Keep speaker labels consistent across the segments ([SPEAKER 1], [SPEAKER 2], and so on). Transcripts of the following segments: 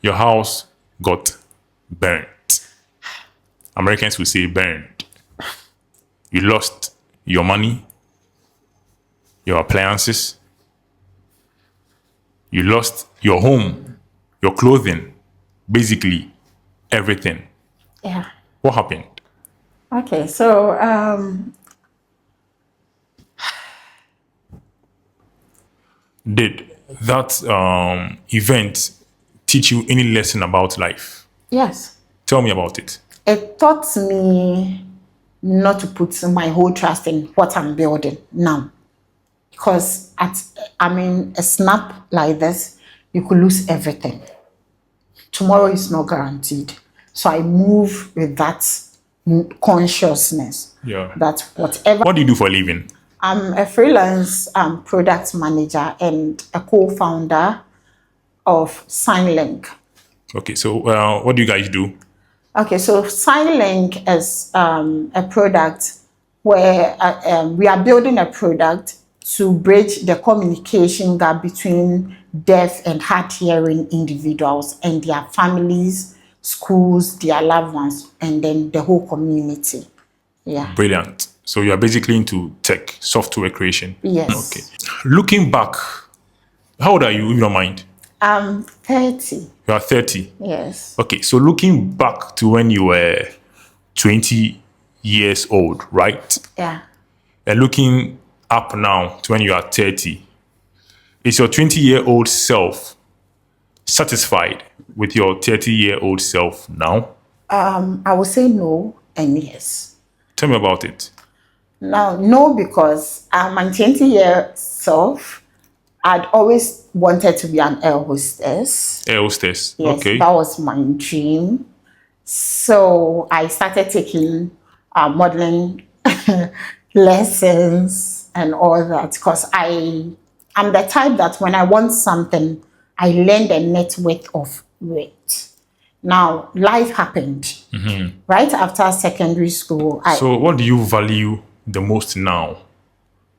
[SPEAKER 1] Your house got burnt. Americans will say burned. You lost your money, your appliances. You lost your home, your clothing, basically everything.
[SPEAKER 2] Yeah.
[SPEAKER 1] What happened?
[SPEAKER 2] Okay, so
[SPEAKER 1] Did that event teach you any lesson about life?
[SPEAKER 2] yes,
[SPEAKER 1] Tell me about it.
[SPEAKER 2] it taught me not to put my whole trust in what I'm building now. Because a snap like this, you could lose everything. Tomorrow is not guaranteed. So I move with that consciousness
[SPEAKER 1] Yeah.
[SPEAKER 2] that whatever.
[SPEAKER 1] What do you do for a living?
[SPEAKER 2] I'm a freelance product manager and a co-founder of SignLink.
[SPEAKER 1] Okay, so what do you guys do?
[SPEAKER 2] Okay, so SignLink is a product where we are building a product to bridge the communication gap between deaf and hard hearing individuals and their families, schools, their loved ones, and then the whole community. Yeah.
[SPEAKER 1] Brilliant. So you are basically into tech, software creation.
[SPEAKER 2] Yes.
[SPEAKER 1] Okay. Looking back, how old are you, if you don't mind?
[SPEAKER 2] I'm 30.
[SPEAKER 1] You are 30.
[SPEAKER 2] Yes.
[SPEAKER 1] Okay, so looking back to when you were 20 years old, right?
[SPEAKER 2] Yeah.
[SPEAKER 1] And looking up now to when you are 30, is your 20-year-old self satisfied with your 30-year-old self now?
[SPEAKER 2] I would say no and yes.
[SPEAKER 1] Tell me about it.
[SPEAKER 2] Now, no, because my 20-year self, I'd always wanted to be an air hostess.
[SPEAKER 1] Air hostess.
[SPEAKER 2] Yes,
[SPEAKER 1] Okay.
[SPEAKER 2] that was my dream. So I started taking modeling lessons and all that because I'm the type that when I want something, I learn the net worth of it. Now, life happened right after secondary school.
[SPEAKER 1] So what do you value the most now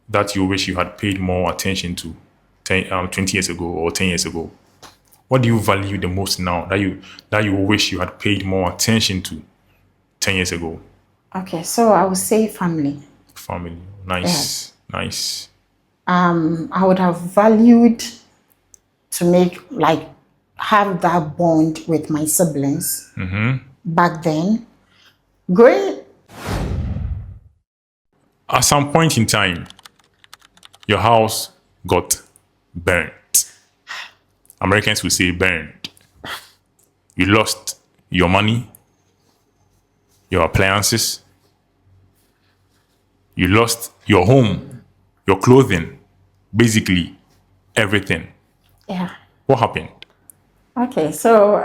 [SPEAKER 1] that you wish you had paid more attention to 20 years ago or 10 years ago? What do you value the most now that you wish you had paid more attention to 10 years ago?
[SPEAKER 2] Okay, so I would say family.
[SPEAKER 1] Family. Nice. Nice.
[SPEAKER 2] I would have valued to have that bond with my siblings back then. Growing.
[SPEAKER 1] At some point in time, your house got burnt. Americans will say burned. You lost your money, your appliances. You lost your home, your clothing, basically everything.
[SPEAKER 2] Yeah.
[SPEAKER 1] What happened?
[SPEAKER 2] Okay, so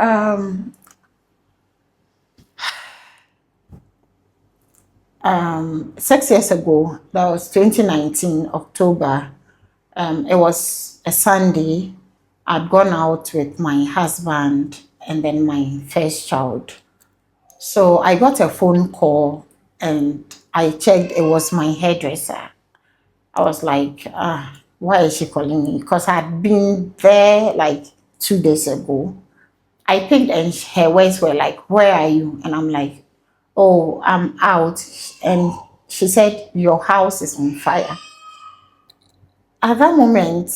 [SPEAKER 2] 6 years ago, that was 2019 October. It was a Sunday. I'd gone out with my husband and then my first child. So I got a phone call and I checked. It was my hairdresser. I was like, why is she calling me? Because I'd been there like 2 days ago. I picked and her words were like, where are you? And I'm like, oh, I'm out. And she said, your house is on fire. At that moment,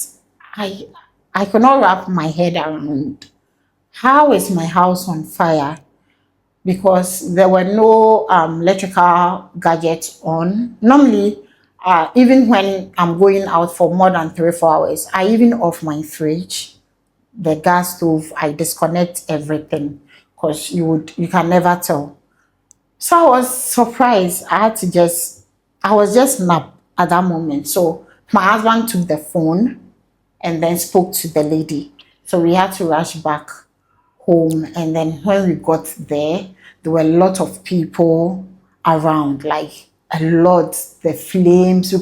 [SPEAKER 2] I could not wrap my head around how is my house on fire? Because there were no electrical gadgets on. Normally, even when I'm going out for more than 3 or 4 hours, I even off my fridge, the gas stove, I disconnect everything because you can never tell. So I was surprised. I was just napped at that moment. So my husband took the phone and then spoke to the lady. So we had to rush back home. And then when we got there were a lot of people around, like a lot. The flames,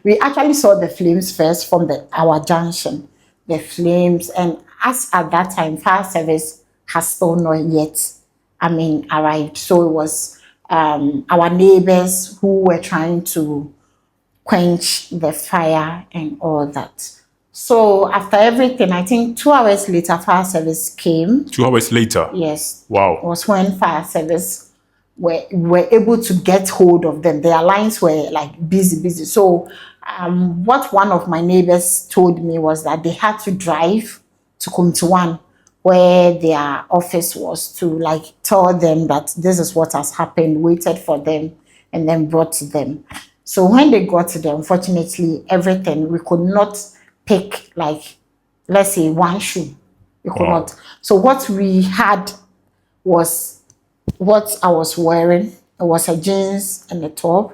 [SPEAKER 2] we actually saw the flames first from our junction, the flames. And as at that time, fire service has still not yet, arrived. So it was our neighbors who were trying to quench the fire and all that. So after everything, I think 2 hours later, fire service came.
[SPEAKER 1] 2 hours later.
[SPEAKER 2] Yes.
[SPEAKER 1] Wow.
[SPEAKER 2] Was when fire service were able to get hold of them. Their lines were like busy. So what one of my neighbors told me was that they had to drive to Kumtuwan, where their office was, to like tell them that this is what has happened, waited for them, and then brought them. So when they got there, unfortunately, everything, we could not pick, like, let's say one shoe. We could
[SPEAKER 1] Wow.
[SPEAKER 2] not. So what we had was what I was wearing. It was a jeans and a top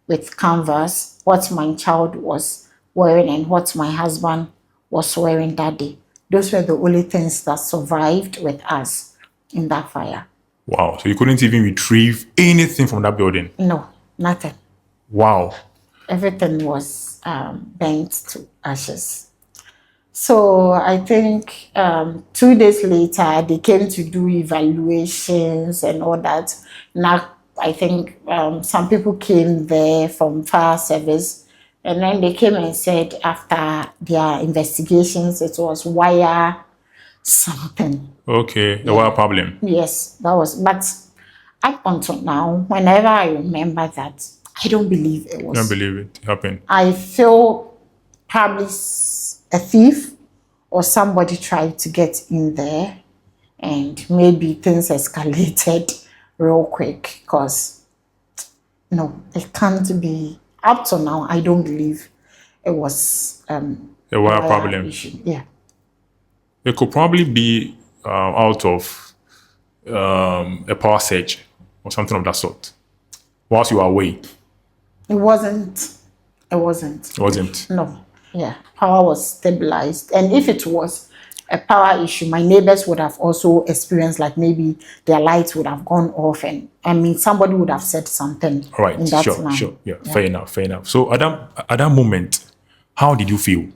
[SPEAKER 2] with canvas, what my child was wearing and what my husband was wearing that day. Those were the only things that survived with us in that fire.
[SPEAKER 1] Wow. So you couldn't even retrieve anything from that building?
[SPEAKER 2] No, nothing.
[SPEAKER 1] Wow.
[SPEAKER 2] Everything was burnt to ashes. So I think 2 days later, they came to do evaluations and all that. Now, I think some people came there from fire service, and then they came and said after their investigations, it was wire something.
[SPEAKER 1] Okay. The wire problem.
[SPEAKER 2] Yes, that was. But up until now, whenever I remember that, I don't believe it
[SPEAKER 1] I
[SPEAKER 2] was.
[SPEAKER 1] can't believe it happened.
[SPEAKER 2] I feel probably a thief or somebody tried to get in there, and maybe things escalated real quick, because no, it can't be. Up to now, I don't believe it was
[SPEAKER 1] The wire
[SPEAKER 2] wire
[SPEAKER 1] problem.
[SPEAKER 2] issue. Yeah.
[SPEAKER 1] It could probably be out of a power surge or something of that sort. Whilst you are away,
[SPEAKER 2] It wasn't. It wasn't.
[SPEAKER 1] it wasn't.
[SPEAKER 2] No. Yeah. Power was stabilized. And if it was a power issue, my neighbors would have also experienced, like, maybe their lights would have gone off, and I mean somebody would have said something.
[SPEAKER 1] All right.
[SPEAKER 2] In that
[SPEAKER 1] Sure.
[SPEAKER 2] line.
[SPEAKER 1] Sure. Yeah. Fair enough. Fair enough. So at that moment, how did you feel?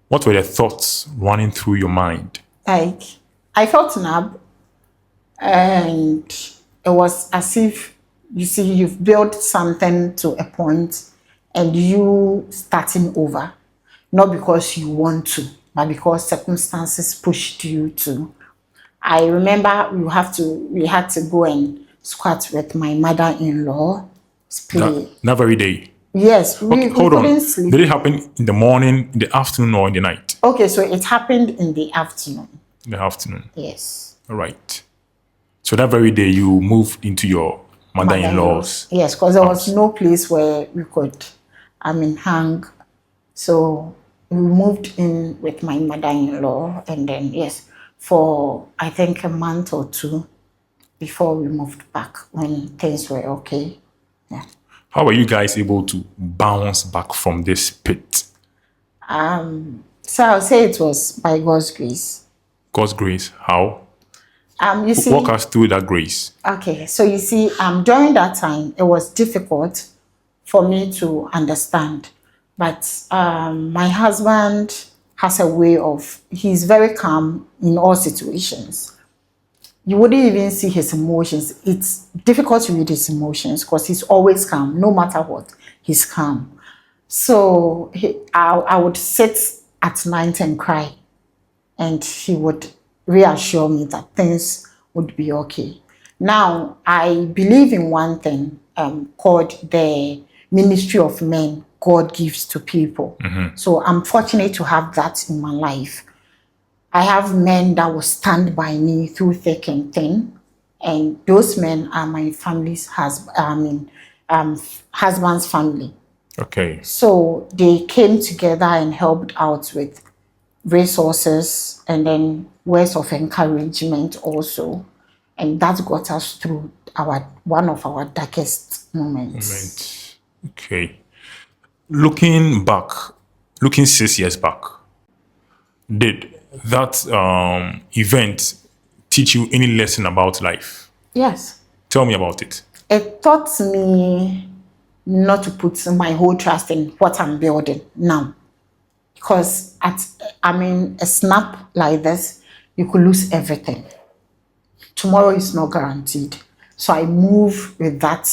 [SPEAKER 1] What were the thoughts running through your mind?
[SPEAKER 2] Like, I felt numb, and it was as if, you see, you've built something to a point and you starting over, not because you want to, but because circumstances pushed you to. I remember we had to go and squat with my mother-in-law. Play.
[SPEAKER 1] That very day.
[SPEAKER 2] Yes, we
[SPEAKER 1] Hold on.
[SPEAKER 2] couldn't sleep.
[SPEAKER 1] Did it happen in the morning, in the afternoon, or in the night?
[SPEAKER 2] Okay, so it happened in the afternoon.
[SPEAKER 1] In the afternoon.
[SPEAKER 2] Yes.
[SPEAKER 1] All right. So that very day, you moved into your mother-in-law's.
[SPEAKER 2] Yes, because there was no place where we could, hang. So we moved in with my mother-in-law, and then, yes, for I think a month or two before we moved back, when things were okay. Yeah.
[SPEAKER 1] How were you guys able to bounce back from this pit?
[SPEAKER 2] So I'll say it was by God's grace.
[SPEAKER 1] God's grace. How?
[SPEAKER 2] You see,
[SPEAKER 1] Walk us through that grace.
[SPEAKER 2] okay, so you see, during that time, it was difficult for me to understand. But my husband has a way of, he's very calm in all situations. You wouldn't even see his emotions. It's difficult to read his emotions because he's always calm, no matter what, he's calm. So I would sit at night and cry, and he would reassure me that things would be okay. Now, I believe in one thing called the ministry of men God gives to people. So I'm fortunate to have that in my life. I have men that will stand by me through thick and thin, and those men are my family's husband's family.
[SPEAKER 1] Okay.
[SPEAKER 2] So they came together and helped out with resources and then words of encouragement also, and that got us through one of our darkest moments.
[SPEAKER 1] Okay. Looking 6 years back, did that event teach you any lesson about life?
[SPEAKER 2] Yes.
[SPEAKER 1] Tell me about it.
[SPEAKER 2] It taught me not to put my whole trust in what I'm building now. Because a snap like this, you could lose everything. Tomorrow is not guaranteed. So I move with that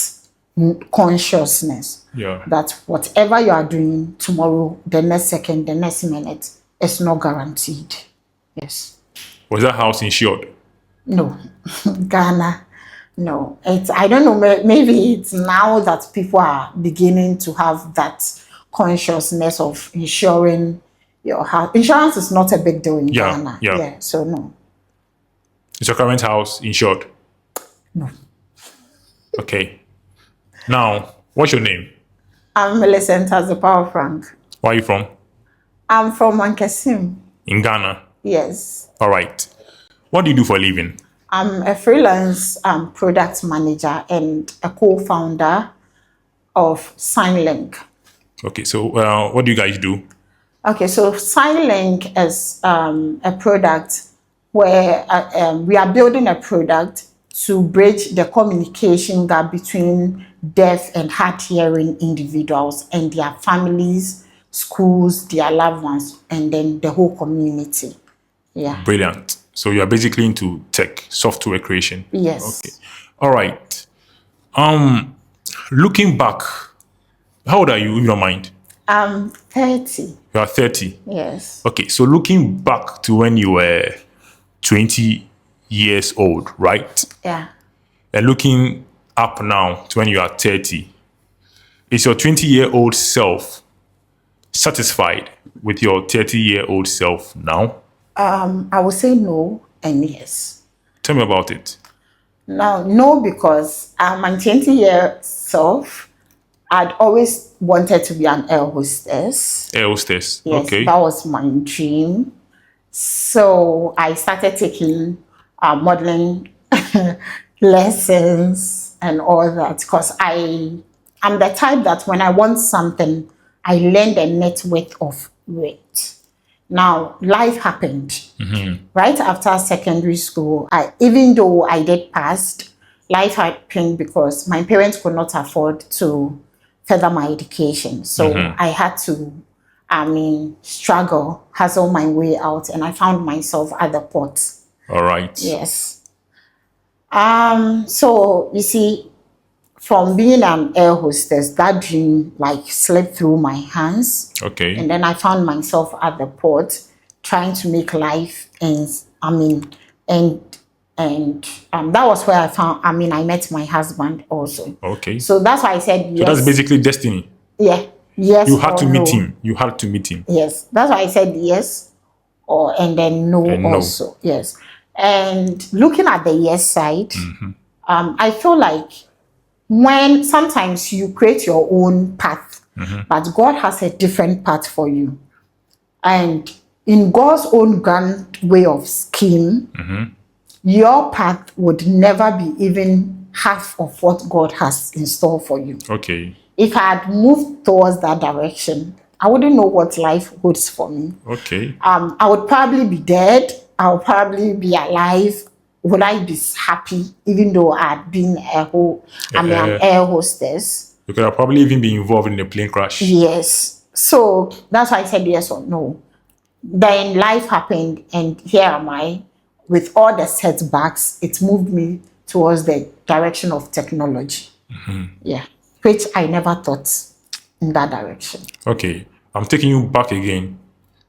[SPEAKER 2] consciousness
[SPEAKER 1] Yeah.
[SPEAKER 2] that whatever you are doing tomorrow, the next second, the next minute, is not guaranteed. Yes.
[SPEAKER 1] Was that house insured?
[SPEAKER 2] No. Ghana. No. It's, I don't know, maybe it's now that people are beginning to have that consciousness of insuring your house. Insurance is not a big deal in
[SPEAKER 1] Yeah,
[SPEAKER 2] Ghana.
[SPEAKER 1] yeah.
[SPEAKER 2] So no.
[SPEAKER 1] Is your current house insured?
[SPEAKER 2] No.
[SPEAKER 1] Okay. Now, what's your name?
[SPEAKER 2] I'm Millicent as a power Frank.
[SPEAKER 1] Where are you from?
[SPEAKER 2] I'm from Mankasim.
[SPEAKER 1] In Ghana.
[SPEAKER 2] Yes.
[SPEAKER 1] All right. What do you do for a living?
[SPEAKER 2] I'm a freelance product manager and a co-founder of SignLink.
[SPEAKER 1] Okay, so what do you guys do?
[SPEAKER 2] Okay, so SignLink is a product where we are building a product to bridge the communication gap between deaf and hard-hearing individuals and their families, schools, their loved ones, and then the whole community. Yeah.
[SPEAKER 1] Brilliant. So you are basically into tech, software creation.
[SPEAKER 2] Yes.
[SPEAKER 1] Okay. All right. Looking back, how old are you, if you don't mind?
[SPEAKER 2] I'm 30.
[SPEAKER 1] You are 30.
[SPEAKER 2] Yes.
[SPEAKER 1] Okay, so looking back to when you were 20 years old, right?
[SPEAKER 2] Yeah.
[SPEAKER 1] And looking up now to when you are 30, is your 20-year-old self satisfied with your 30-year-old self now?
[SPEAKER 2] I would say no and yes.
[SPEAKER 1] Tell me about it.
[SPEAKER 2] Now, no, because my 20-year self, I'd always wanted to be an air hostess.
[SPEAKER 1] Air hostess.
[SPEAKER 2] Yes,
[SPEAKER 1] Okay.
[SPEAKER 2] that was my dream. So I started taking modeling lessons and all that because I'm the type that when I want something, I learn the net worth of it. Now, life happened. Right after secondary school, even though I did passed, life happened because my parents could not afford to further my education. So I had to, struggle, hustle my way out, and I found myself at the port.
[SPEAKER 1] All right.
[SPEAKER 2] Yes. So you see, from being an air hostess, that dream like slipped through my hands.
[SPEAKER 1] Okay.
[SPEAKER 2] And then I found myself at the port trying to make life ends. That was where I met my husband also.
[SPEAKER 1] Okay.
[SPEAKER 2] So that's why I said yes.
[SPEAKER 1] So that's basically destiny.
[SPEAKER 2] Yeah. Yes.
[SPEAKER 1] You had to
[SPEAKER 2] or
[SPEAKER 1] meet
[SPEAKER 2] no.
[SPEAKER 1] him. You had to meet him.
[SPEAKER 2] Yes. That's why I said yes and then no
[SPEAKER 1] And no.
[SPEAKER 2] also. Yes. And looking at the yes side, I feel like when sometimes you create your own path, but God has a different path for you. And in God's own grand way of scheme, your path would never be even half of what God has in store for you.
[SPEAKER 1] Okay.
[SPEAKER 2] If I had moved towards that direction, I wouldn't know what life holds for me.
[SPEAKER 1] Okay.
[SPEAKER 2] I would probably be dead. I would probably be alive. Would I be happy even though I had been an air hostess?
[SPEAKER 1] You could have probably even been involved in a plane crash.
[SPEAKER 2] Yes. So that's why I said yes or no. Then life happened and here am I. With all the setbacks, it moved me towards the direction of technology. Yeah. Which I never thought in that direction.
[SPEAKER 1] Okay. I'm taking you back again.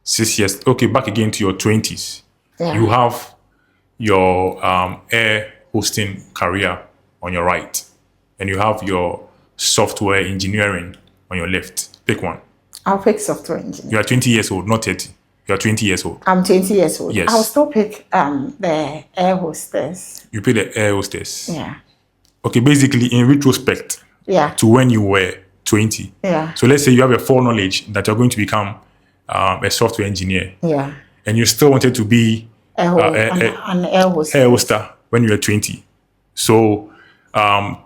[SPEAKER 1] 6 years. Okay, back again to your 20s.
[SPEAKER 2] Yeah.
[SPEAKER 1] You have your air hosting career on your right, and you have your software engineering on your left. Pick one.
[SPEAKER 2] I'll pick software engineering.
[SPEAKER 1] You are 20 years old, not 30. You are 20 years old.
[SPEAKER 2] I'm 20 years old.
[SPEAKER 1] Yes.
[SPEAKER 2] I'll still pick the air hostess.
[SPEAKER 1] You pay the air hostess.
[SPEAKER 2] Yeah.
[SPEAKER 1] Okay, basically, in retrospect
[SPEAKER 2] Yeah.
[SPEAKER 1] to when you were 20.
[SPEAKER 2] Yeah.
[SPEAKER 1] So let's say you have a foreknowledge that you're going to become a software engineer,
[SPEAKER 2] Yeah.
[SPEAKER 1] and you still wanted to be
[SPEAKER 2] An air hostess.
[SPEAKER 1] air hoster when you were 20. So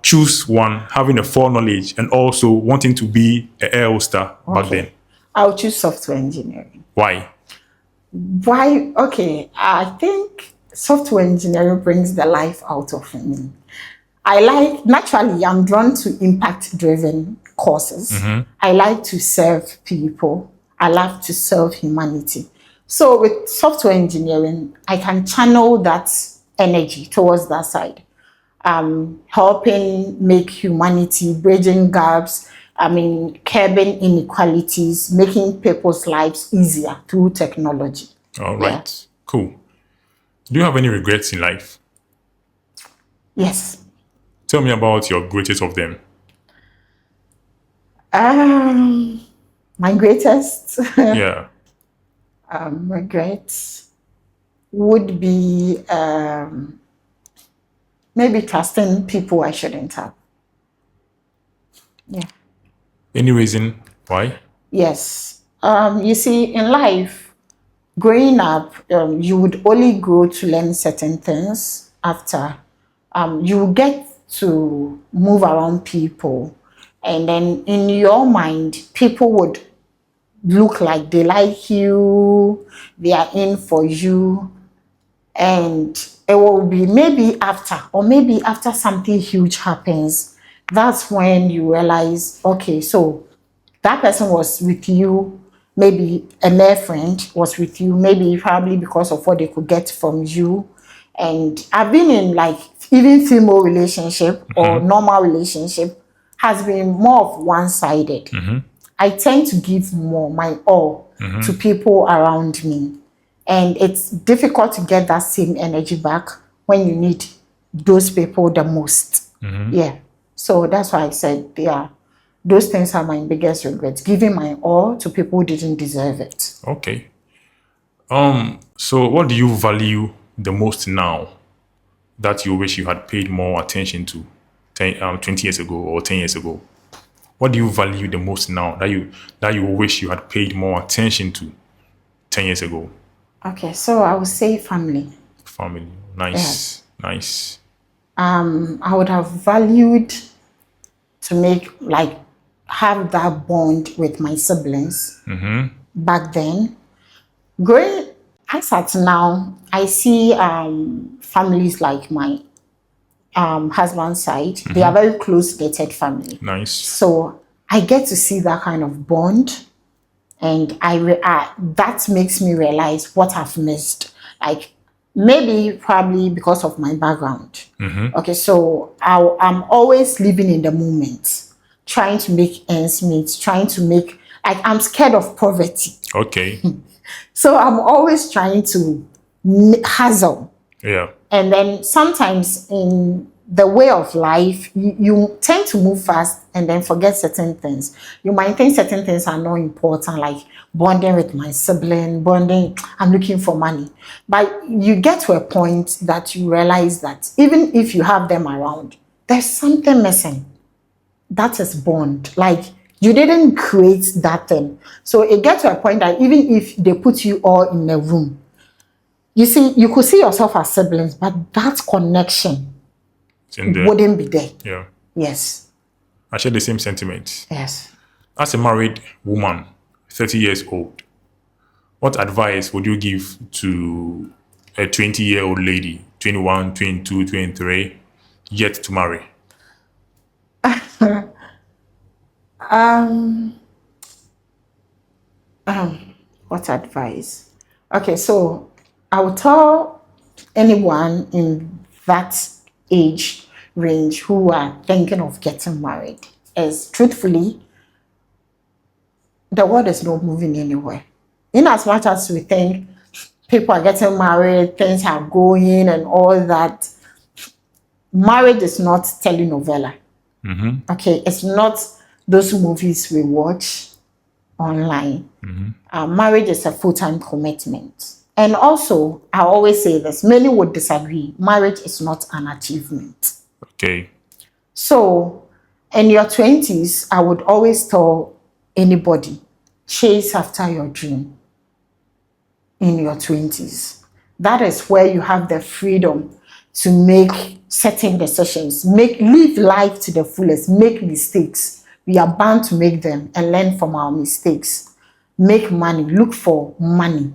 [SPEAKER 1] choose one, having a foreknowledge and also wanting to be an air hoster back then.
[SPEAKER 2] I'll choose software engineering.
[SPEAKER 1] Why?
[SPEAKER 2] Why? Okay, I think software engineering brings the life out of me. Naturally, I'm drawn to impact-driven causes. I like to serve people. I like to serve humanity. So with software engineering, I can channel that energy towards that side. helping make humanity, bridging gaps, curbing inequalities, making people's lives easier through technology.
[SPEAKER 1] All
[SPEAKER 2] Yeah.
[SPEAKER 1] right. Cool. Do you have any regrets in life?
[SPEAKER 2] Yes.
[SPEAKER 1] Tell me about your greatest of them.
[SPEAKER 2] Um, my greatest
[SPEAKER 1] Yeah.
[SPEAKER 2] regrets would be maybe trusting people I shouldn't have. Yeah.
[SPEAKER 1] Any reason why?
[SPEAKER 2] Yes. You see, in life, growing up, you would only grow to learn certain things after. You get to move around people, and then in your mind, people would look like they like you, they are in for you, and it will be maybe after, or maybe after something huge happens, that's when you realize, okay, so that person was with you, maybe a male friend was with you, maybe probably because of what they could get from you. And I've been in like even female relationship or normal relationship has been more of one-sided. I tend to give more, my all, to people around me. And it's difficult to get that same energy back when you need those people the most. Yeah. So that's why I said, yeah, those things are my biggest regrets. Giving my all to people who didn't deserve it.
[SPEAKER 1] Okay. So what do you value the most now that you wish you had paid more attention to 20 years ago or 10 years ago? What do you value the most now that you wish you had paid more attention to 10 years ago?
[SPEAKER 2] Okay, so I would say family.
[SPEAKER 1] Family.
[SPEAKER 2] Yes.
[SPEAKER 1] Nice. Nice.
[SPEAKER 2] I would have valued to make like have that bond with my siblings back then. Growing as at now, I see families like my husband's side. They are very close knitted family.
[SPEAKER 1] Nice.
[SPEAKER 2] So I get to see that kind of bond, and that makes me realize what I've missed. Like maybe probably because of my background. Okay, so I'm always living in the moment, trying to make ends meet, trying to make like I'm scared of poverty.
[SPEAKER 1] Okay.
[SPEAKER 2] So I'm always trying to hustle.
[SPEAKER 1] Yeah.
[SPEAKER 2] And then sometimes in the way of life, you tend to move fast and then forget certain things. You might think certain things are not important, like bonding with my sibling, bonding, I'm looking for money. But you get to a point that you realize that even if you have them around, there's something missing. That is bond. Like you didn't create that thing. So it gets to a point that even if they put you all in a room, you see, you could see yourself as siblings, but that connection
[SPEAKER 1] It's in there.
[SPEAKER 2] wouldn't be there.
[SPEAKER 1] Yeah.
[SPEAKER 2] Yes.
[SPEAKER 1] I share the same sentiment.
[SPEAKER 2] Yes.
[SPEAKER 1] As a married woman, 30 years old, what advice would you give to a 20-year-old lady, 21, 22, 23, yet to marry?
[SPEAKER 2] What advice? Okay, so I would tell anyone in that age range who are thinking of getting married is truthfully, the world is not moving anywhere. In as much as we think people are getting married, things are going and all that, marriage is not telenovela. Okay, it's not those movies we watch online. Marriage is a full-time commitment. And also, I always say this, many would disagree, marriage is not an achievement.
[SPEAKER 1] Okay.
[SPEAKER 2] So, in your 20s, I would always tell anybody, chase after your dream in your 20s. That is where you have the freedom to make certain decisions, live life to the fullest, make mistakes. We are bound to make them and learn from our mistakes. Make money, look for money.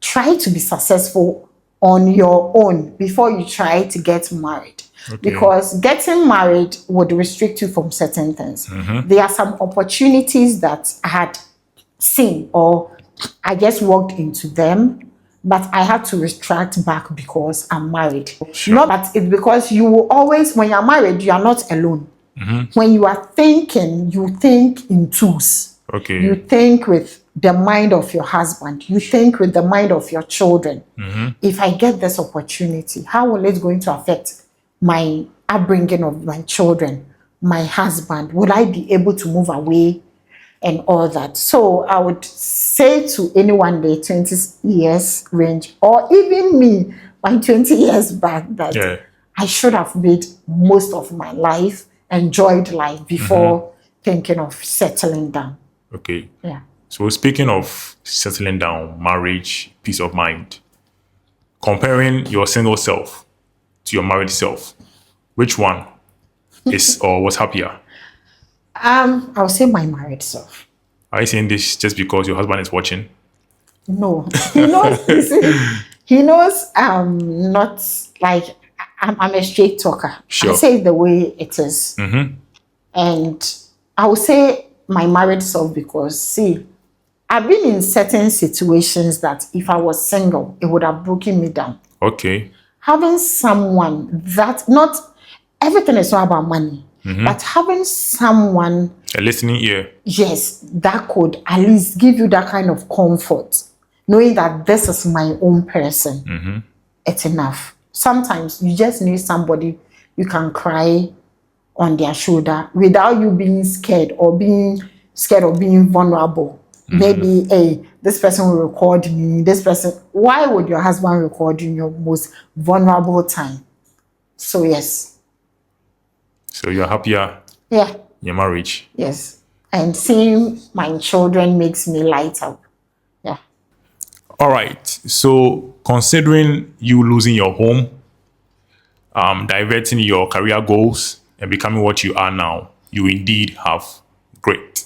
[SPEAKER 2] Try to be successful on your own before you try to get married.
[SPEAKER 1] Okay.
[SPEAKER 2] Because getting married would restrict you from certain things. There are some opportunities that I had seen or I just walked into them but I had to retract back because I'm married.
[SPEAKER 1] Sure.
[SPEAKER 2] Not that it's because you will always, when you're married, you are not alone. When you are thinking, you think in twos.
[SPEAKER 1] Okay.
[SPEAKER 2] You think with the mind of your husband. You think with the mind of your children. If I get this opportunity, how will it going to affect my upbringing of my children, my husband? Will I be able to move away and all that? So I would say to anyone the 20 years range, or even me, my 20 years back, that
[SPEAKER 1] Yeah.
[SPEAKER 2] I should have made most of my life, enjoyed life before thinking of settling down.
[SPEAKER 1] Okay.
[SPEAKER 2] Yeah.
[SPEAKER 1] So speaking of settling down, marriage, peace of mind, comparing your single self to your married self, which one is or was happier?
[SPEAKER 2] I'll say my married self.
[SPEAKER 1] Are you saying this just because your husband is watching?
[SPEAKER 2] No, he knows. You see, he knows. Not like I'm a straight talker.
[SPEAKER 1] Sure.
[SPEAKER 2] I say it the way it is. And I would say my married self because, see, I've been in certain situations that if I was single, it would have broken me down.
[SPEAKER 1] Okay.
[SPEAKER 2] Having someone that, not everything is not about money, but having someone,
[SPEAKER 1] A listening ear.
[SPEAKER 2] yes, that could at least give you that kind of comfort, knowing that this is my own person, it's enough. Sometimes you just need somebody you can cry on their shoulder without you being scared or being scared of being vulnerable. Maybe, hey, this person will record me, this person. Why would your husband record you in your most vulnerable time? So, yes.
[SPEAKER 1] So you're happier
[SPEAKER 2] Yeah,
[SPEAKER 1] in your marriage.
[SPEAKER 2] yes. And seeing my children makes me light up. Yeah.
[SPEAKER 1] All right. So considering you losing your home, diverting your career goals, and becoming what you are now, you indeed have great.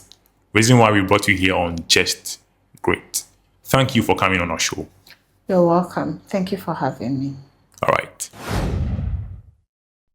[SPEAKER 1] Reason why we brought you here on Just Great. Thank you for coming on our show.
[SPEAKER 2] You're welcome. Thank you for having me.
[SPEAKER 1] All right.